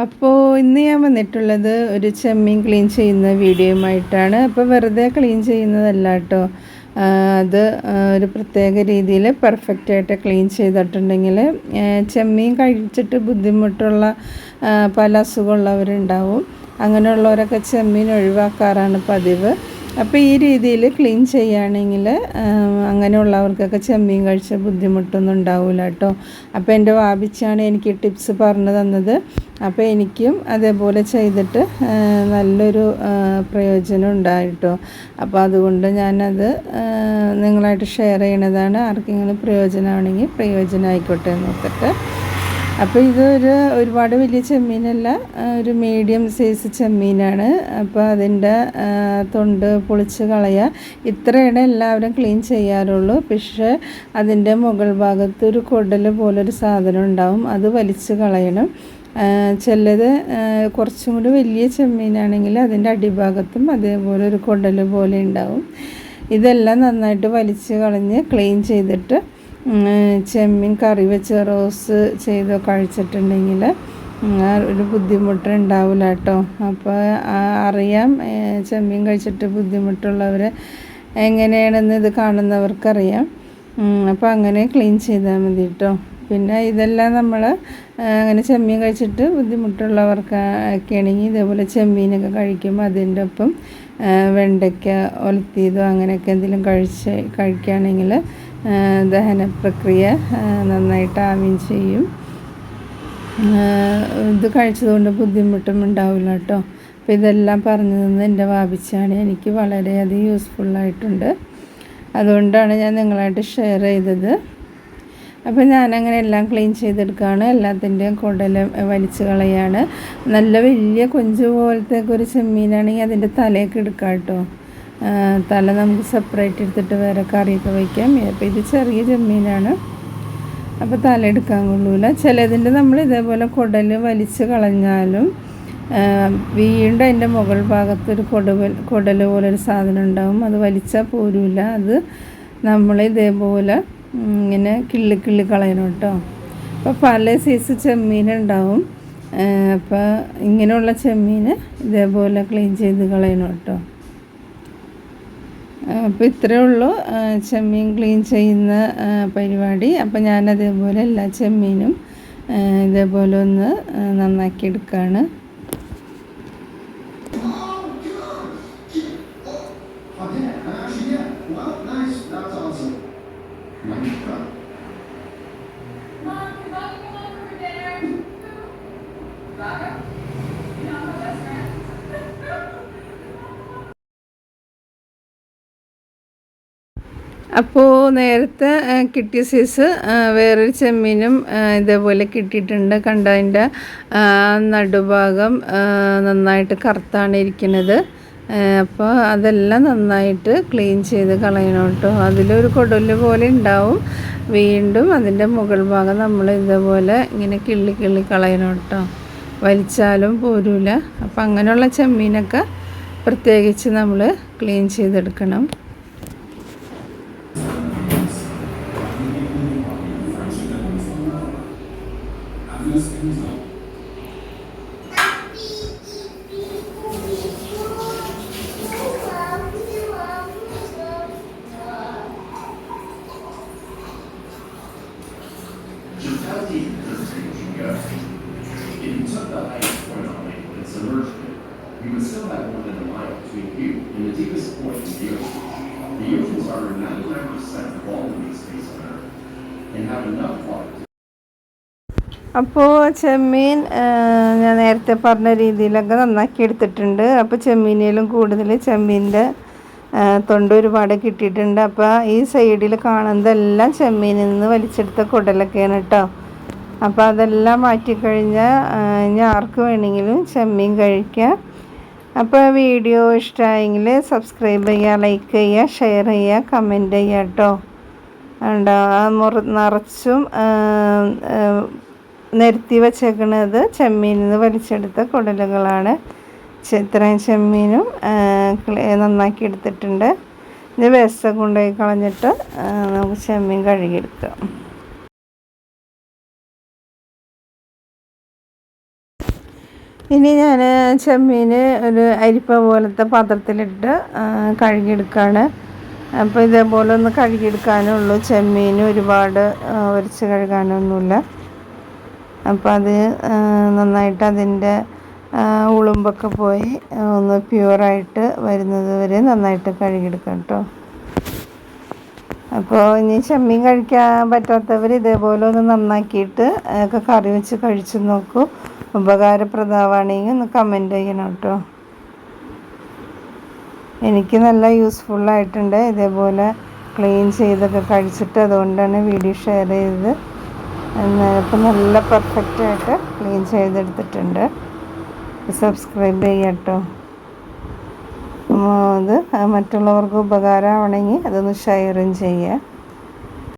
അപ്പോൾ ഇന്ന് ഞാൻ വന്നിട്ടുള്ളത് ഒരു ചെമ്മീൻ ക്ലീൻ ചെയ്യുന്ന വീഡിയോയുമായിട്ടാണ്. അപ്പോൾ വെറുതെ ക്ലീൻ ചെയ്യുന്നതല്ല കേട്ടോ, അത് ഒരു പ്രത്യേക രീതിയിൽ പെർഫെക്റ്റായിട്ട് ക്ലീൻ ചെയ്തിട്ടുണ്ടെങ്കിൽ ചെമ്മീൻ കഴിച്ചിട്ട് ബുദ്ധിമുട്ടുള്ള പല അസുഖമുള്ളവരുണ്ടാവും. അങ്ങനെയുള്ളവരൊക്കെ ചെമ്മീൻ ഒഴിവാക്കാറാണ് പതിവ്. അപ്പോൾ ഈ രീതിയിൽ ക്ലീൻ ചെയ്യുകയാണെങ്കിൽ അങ്ങനെയുള്ളവർക്കൊക്കെ ചെമ്മീൻ കഴിച്ച ബുദ്ധിമുട്ടൊന്നും ഉണ്ടാവില്ല കേട്ടോ. അപ്പോൾ എൻ്റെ വാപ്പിച്ചാണ് എനിക്ക് ടിപ്സ് പറഞ്ഞു തന്നത്. അപ്പോൾ എനിക്കും അതേപോലെ ചെയ്തിട്ട് നല്ലൊരു പ്രയോജനം ഉണ്ടായിട്ടോ. അപ്പോൾ അതുകൊണ്ട് ഞാനത് നിങ്ങളായിട്ട് ഷെയർ ചെയ്യണതാണ്. ആർക്കെങ്കിലും പ്രയോജനമാണെങ്കിൽ പ്രയോജനമായിക്കോട്ടെ നോക്കട്ടെ. അപ്പോൾ ഒരുപാട് വലിയ ചെമ്മീനല്ല, ഒരു മീഡിയം സൈസ് ചെമ്മീനാണ്. അപ്പോൾ അതിൻ്റെ തൊണ്ട് പൊളിച്ച് കളയുക, ഇത്രയാണ് എല്ലാവരും ക്ലീൻ ചെയ്യാറുള്ളൂ. പക്ഷേ അതിൻ്റെ മുകൾ ഭാഗത്ത് ഒരു കുടൽ പോലൊരു സാധനം ഉണ്ടാവും, അത് വലിച്ച് കളയണം. ചിലത് കുറച്ചും കൂടി വലിയ ചെമ്മീനാണെങ്കിൽ അതിൻ്റെ അടിഭാഗത്തും അതേപോലെ ഒരു കുടൽ പോലെ ഉണ്ടാവും. ഇതെല്ലാം നന്നായിട്ട് വലിച്ച് കളഞ്ഞ് ക്ലീൻ ചെയ്തിട്ട് ചെമ്മീൻ കറി വെച്ച് റോസ്റ്റ് ചെയ്ത് കഴിച്ചിട്ടുണ്ടെങ്കിൽ ഒരു ബുദ്ധിമുട്ടുണ്ടാവില്ല കേട്ടോ. അപ്പോൾ അറിയാം, ചെമ്മീൻ കഴിച്ചിട്ട് ബുദ്ധിമുട്ടുള്ളവർ എങ്ങനെയാണെന്ന് ഇത് കാണുന്നവർക്കറിയാം. അപ്പോൾ അങ്ങനെ ക്ലീൻ ചെയ്താൽ മതി കേട്ടോ. പിന്നെ ഇതെല്ലാം നമ്മൾ അങ്ങനെ ചെമ്മീൻ കഴിച്ചിട്ട് ബുദ്ധിമുട്ടുള്ളവർക്കൊക്കെ ആണെങ്കിൽ ഇതേപോലെ ചെമ്മീനൊക്കെ കഴിക്കുമ്പോൾ അതിൻ്റെ ഒപ്പം വെണ്ടയ്ക്ക ഒലത്തിയതോ അങ്ങനെയൊക്കെ എന്തെങ്കിലും കഴിക്കുകയാണെങ്കിൽ ദഹന പ്രക്രിയ നന്നായിട്ട് ആവുകയും ചെയ്യും. ഇത് കഴിച്ചതുകൊണ്ട് ബുദ്ധിമുട്ടും ഉണ്ടാവില്ല കേട്ടോ. അപ്പോൾ ഇതെല്ലാം പറഞ്ഞു തന്നത് എൻ്റെ വാപ്പിച്ചാണ്. എനിക്ക് വളരെയധികം യൂസ്ഫുള്ളായിട്ടുണ്ട്. അതുകൊണ്ടാണ് ഞാൻ നിങ്ങളായിട്ട് ഷെയർ ചെയ്തത്. അപ്പോൾ ഞാനങ്ങനെ എല്ലാം ക്ലീൻ ചെയ്തെടുക്കുകയാണ്. എല്ലാത്തിൻ്റെയും കുടൽ വലിച്ച് കളയാണ്. നല്ല വലിയ കൊഞ്ച് പോലത്തെ ഒരു ചെമ്മീനാണെങ്കിൽ അതിൻ്റെ തലയൊക്കെ എടുക്കാം കേട്ടോ. തല നമുക്ക് സെപ്പറേറ്റ് എടുത്തിട്ട് വേറെ കറിയൊക്കെ വയ്ക്കാം. അപ്പോൾ ഇത് ചെറിയ ചെമ്മീനാണ്, അപ്പോൾ തല എടുക്കാൻ കൊള്ളൂല. ചിലതിൻ്റെ നമ്മൾ ഇതേപോലെ കുടൽ വലിച്ച് കളഞ്ഞാലും വീണ്ടും അതിൻ്റെ മുകൾ ഭാഗത്തൊരു കുടൽ പോലൊരു സാധനം ഉണ്ടാവും, അത് വലിച്ചാൽ പോരില്ല. അത് നമ്മൾ ഇതേപോലെ ഇങ്ങനെ കിള്ളി കളയണം കേട്ടോ. അപ്പോൾ പല സൈസ് ചെമ്മീനുണ്ടാവും. അപ്പോൾ ഇങ്ങനെയുള്ള ചെമ്മീൻ ഇതേപോലെ ക്ലീൻ ചെയ്ത് കളയണം കേട്ടോ. അപ്പോൾ ഇത്രയേ ഉള്ളൂ ചെമ്മീൻ ക്ലീൻ ചെയ്യുന്ന പരിപാടി. അപ്പോൾ ഞാനതേപോലെ എല്ലാ ചെമ്മീനും ഇതേപോലെ ഒന്ന് നന്നാക്കി എടുക്കുകയാണ്. അപ്പോൾ നേരത്തെ കിട്ടിയ സൈസ് വേറൊരു ചെമ്മീനും ഇതേപോലെ കിട്ടിയിട്ടുണ്ട്. കണ്ട അതിൻ്റെ നടുഭാഗം നന്നായിട്ട് കറുത്താണ് ഇരിക്കുന്നത്. അപ്പോൾ അതെല്ലാം നന്നായിട്ട് ക്ലീൻ ചെയ്ത് കളയണം കേട്ടോ. അതിലൊരു കുടല് പോലെ ഉണ്ടാവും. വീണ്ടും അതിൻ്റെ മുകൾ ഭാഗം നമ്മൾ ഇതേപോലെ ഇങ്ങനെ കിള്ളി കളയണം കേട്ടോ. വലിച്ചാലും പോരില്ല. അപ്പം അങ്ങനെയുള്ള ചെമ്മീനൊക്കെ പ്രത്യേകിച്ച് നമ്മൾ ക്ലീൻ ചെയ്തെടുക്കണം. If you took the highest point on land and submerged it, you would still have more than a mile between you and the deepest point in the ocean. The oceans are 99% of all living space on Earth and have enough water. അപ്പോൾ ചെമ്മീൻ ഞാൻ നേരത്തെ പറഞ്ഞ രീതിയിലൊക്കെ നന്നാക്കി എടുത്തിട്ടുണ്ട്. അപ്പോൾ ചെമ്മീനിലും കൂടുതൽ ചെമ്മീൻ്റെ തൊണ്ട് ഒരുപാട് കിട്ടിയിട്ടുണ്ട്. അപ്പോൾ ഈ സൈഡിൽ കാണുന്നതെല്ലാം ചെമ്മീനിൽ നിന്ന് വലിച്ചെടുത്ത കുടലൊക്കെയാണ് കേട്ടോ. അപ്പോൾ അതെല്ലാം മാറ്റിക്കഴിഞ്ഞാൽ ഇനി ആർക്ക് വേണമെങ്കിലും ചെമ്മീൻ കഴിക്കാം. അപ്പോൾ വീഡിയോ ഇഷ്ടമായെങ്കിൽ സബ്സ്ക്രൈബ് ചെയ്യുക, ലൈക്ക് ചെയ്യുക, ഷെയർ ചെയ്യുക, കമൻറ്റ് ചെയ്യുക കേട്ടോ. നിറച്ചും നിരത്തി വച്ചേക്കുന്നത് ചെമ്മീനിൽ നിന്ന് വലിച്ചെടുത്ത കുടലുകളാണ്. ഇത്രയും ചെമ്മീനും നന്നാക്കി എടുത്തിട്ടുണ്ട്. ഇത് വേസ്റ്റൊക്കെ കൊണ്ടുപോയി കളഞ്ഞിട്ട് നമുക്ക് ചെമ്മീൻ കഴുകിയെടുക്കാം. ഇനി ഞാൻ ചെമ്മീൻ ഒരു അരിപ്പ പോലത്തെ പാത്രത്തിലിട്ട് കഴുകിയെടുക്കുകയാണ്. അപ്പോൾ ഇതേപോലെ ഒന്ന് കഴുകിയെടുക്കാനുള്ളൂ. ചെമ്മീൻ ഒരുപാട് ഉരച്ച് കഴുകാനൊന്നുമില്ല. അപ്പോൾ അത് നന്നായിട്ട് അതിൻ്റെ ഉളുമ്പൊക്കെ പോയി ഒന്ന് പ്യുവറായിട്ട് വരുന്നത് വരെ നന്നായിട്ട് കഴുകിയെടുക്കാം കേട്ടോ. അപ്പോൾ ഇനി ചെമ്മീൻ കഴിക്കാൻ പറ്റാത്തവർ ഇതേപോലെ ഒന്ന് നന്നാക്കിയിട്ട് ഒക്കെ കറി വെച്ച് കഴിച്ച് നോക്കൂ. ഉപകാരപ്രദമാണെങ്കിൽ ഒന്ന് കമൻറ്റ് ചെയ്യണം കേട്ടോ. എനിക്ക് നല്ല യൂസ്ഫുള്ളായിട്ടുണ്ട് ഇതേപോലെ ക്ലീൻ ചെയ്തൊക്കെ കഴിച്ചിട്ട്. അതുകൊണ്ടാണ് വീഡിയോ ഷെയർ ചെയ്തത്. ഇപ്പോൾ നല്ല പെർഫെക്റ്റായിട്ട് ക്ലീൻ ചെയ്തെടുത്തിട്ടുണ്ട്. സബ്സ്ക്രൈബ് ചെയ്യാം കേട്ടോ. അത് മറ്റുള്ളവർക്ക് ഉപകാരമാണെങ്കിൽ അതൊന്ന് ഷെയറും ചെയ്യുക.